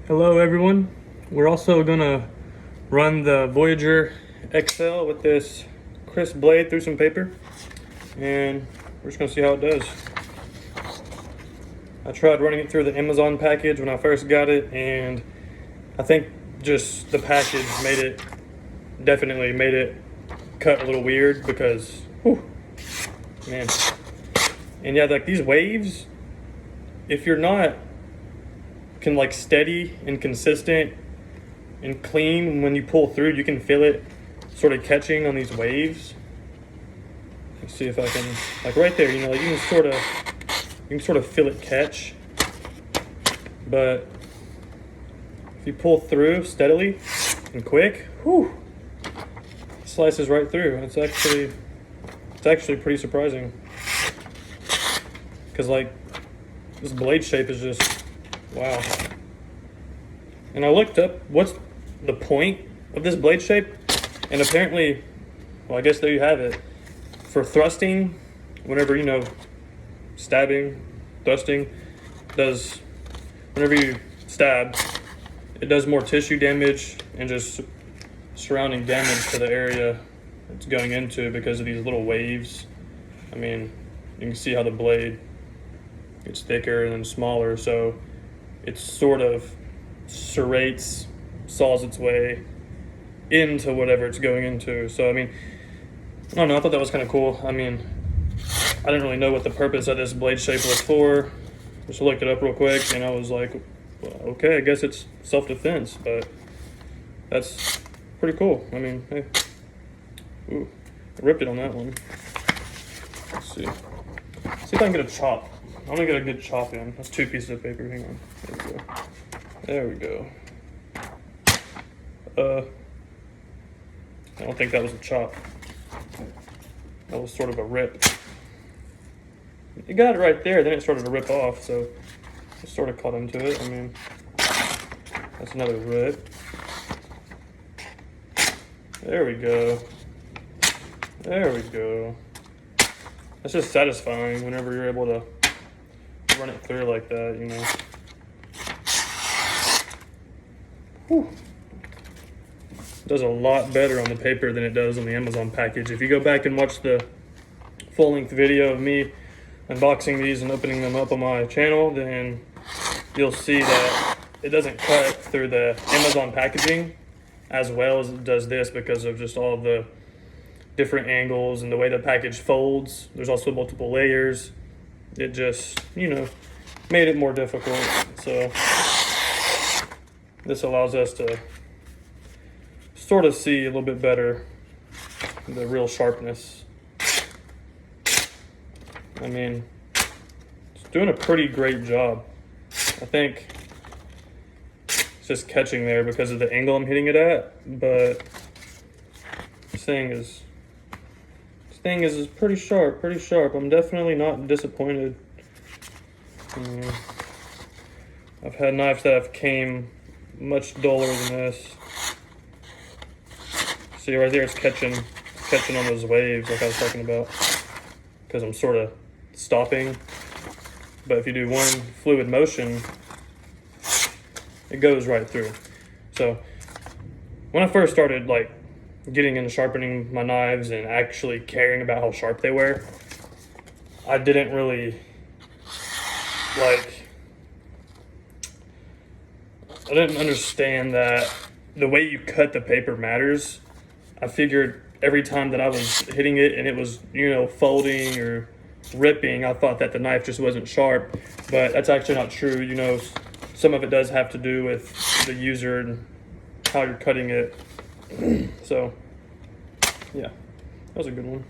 Hello everyone. We're also gonna run the Voyager XL with this Kris blade through some paper, and we're just gonna see how it does. I tried running it through the Amazon package when I first got it, and I think just the package definitely made it cut a little weird because, whew, man. And yeah, like these waves, if you're not like steady and consistent and clean when you pull through, you can feel it sort of catching on these waves. Let's see if I can, like right there, like you can sort of feel it catch. But if you pull through steadily and quick, whew, it slices right through. It's actually pretty surprising, because like this blade shape is just wow. And I looked up what's the point of this blade shape, and apparently, well, I guess there you have it. For thrusting, whenever, stabbing, thrusting, whenever you stab, it does more tissue damage and just surrounding damage to the area it's going into because of these little waves. I mean, you can see how the blade gets thicker and then smaller, so it sort of serrates, saws its way into whatever it's going into. So, I mean, I don't know, I thought that was kind of cool. I mean, I didn't really know what the purpose of this blade shape was for. Just looked it up real quick, and I was like, well, okay, I guess it's self-defense, but that's pretty cool. I mean, hey, ooh, I ripped it on that one. Let's see. See if I can get a chop. I'm gonna get a good chop in. That's 2 pieces of paper. Hang on. There we go. I don't think that was a chop. That was sort of a rip. You got it right there, then it started to rip off, so it sort of caught into it. I mean, that's another rip. There we go. There we go. That's just satisfying whenever you're able to run it through like that, Whew. It does a lot better on the paper than it does on the Amazon package. If you go back and watch the full-length video of me unboxing these and opening them up on my channel, then you'll see that it doesn't cut through the Amazon packaging as well as it does this because of just all of the different angles and the way the package folds. There's also multiple layers. It just, made it more difficult. So this allows us to sort of see a little bit better the real sharpness. I mean, it's doing a pretty great job. I think it's just catching there because of the angle I'm hitting it at, but this thing is pretty sharp. I'm definitely not disappointed. I've had knives that have came much duller than this. See right there, it's catching on those waves like I was talking about, because I'm sort of stopping. But if you do one fluid motion, it goes right through. So when I first started getting into sharpening my knives and actually caring about how sharp they were, I didn't really I didn't understand that the way you cut the paper matters. I figured every time that I was hitting it and it was, folding or ripping, I thought that the knife just wasn't sharp, but that's actually not true. Some of it does have to do with the user and how you're cutting it. So, yeah, that was a good one.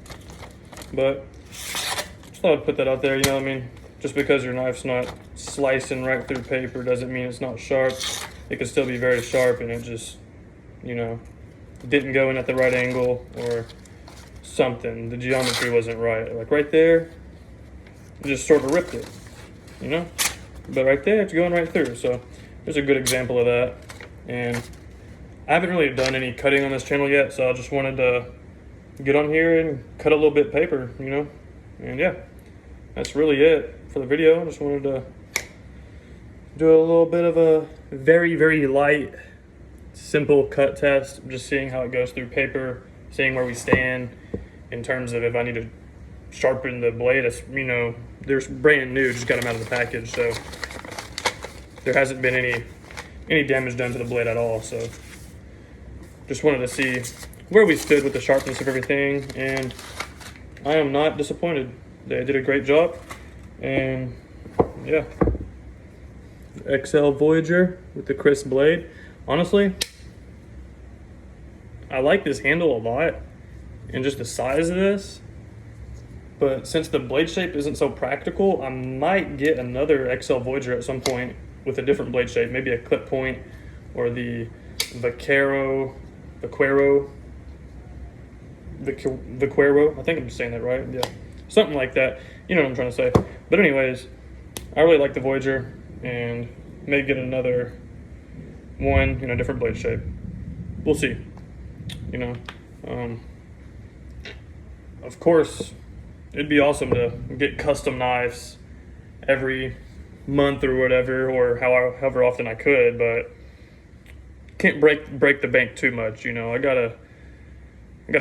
But just thought I'd put that out there, just because your knife's not slicing right through paper doesn't mean it's not sharp. It could still be very sharp and it just, didn't go in at the right angle or something. The geometry wasn't right. Like right there, it just sort of ripped it, But right there, it's going right through. So there's a good example of that. And I haven't really done any cutting on this channel yet, so I just wanted to get on here and cut a little bit of paper, And yeah, that's really it for the video. I just wanted to do a little bit of a very, very light, simple cut test, just seeing how it goes through paper, seeing where we stand in terms of if I need to sharpen the blade. It's, you know, they're brand new, just got them out of the package, so there hasn't been any damage done to the blade at all. So just wanted to see where we stood with the sharpness of everything, and I am not disappointed. They did a great job, and yeah. XL Voyager with the Kris blade. Honestly, I like this handle a lot and just the size of this, but since the blade shape isn't so practical, I might get another XL Voyager at some point with a different blade shape, maybe a clip point or the Vaquero, I think I'm saying that right, yeah, something like that, you know what I'm trying to say. But anyways, I really like the Voyager and may get another one, you know, different blade shape. We'll see, you know. Of course, it'd be awesome to get custom knives every month or whatever, or however often I could, but can't break the bank too much, you know. I gotta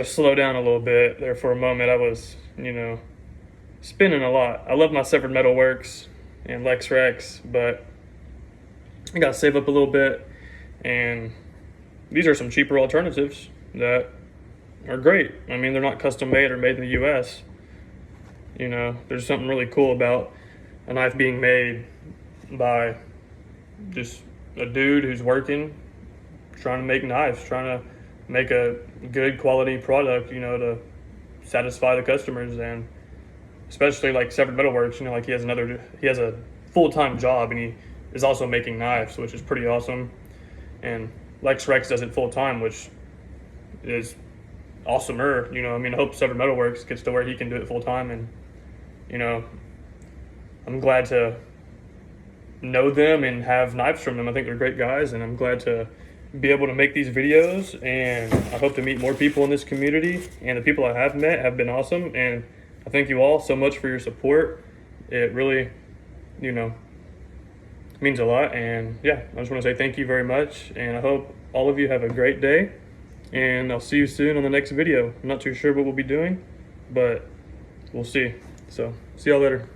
slow down a little bit there for a moment. I was, you know, spinning a lot. I love my Severed Metal Works and Lex Rex, but I gotta save up a little bit, and these are some cheaper alternatives that are great. I mean, they're not custom made or made in the US. You know, there's something really cool about a knife being made by just a dude who's working, trying to make knives, trying to make a good quality product, you know, to satisfy the customers. And especially like Severed Metal Works, you know, like he has a full-time job and he is also making knives, which is pretty awesome. And Lex Rex does it full-time, which is awesomer, you know. I mean, I hope Severed Metal Works gets to where he can do it full-time, and, you know, I'm glad to know them and have knives from them. I think they're great guys, and I'm glad to be able to make these videos, and I hope to meet more people in this community, and the people I have met have been awesome, and I thank you all so much for your support. It really, you know, means a lot. And yeah, I just want to say thank you very much, and I hope all of you have a great day, and I'll see you soon on the next video. I'm not too sure what we'll be doing, but we'll see. So see y'all later.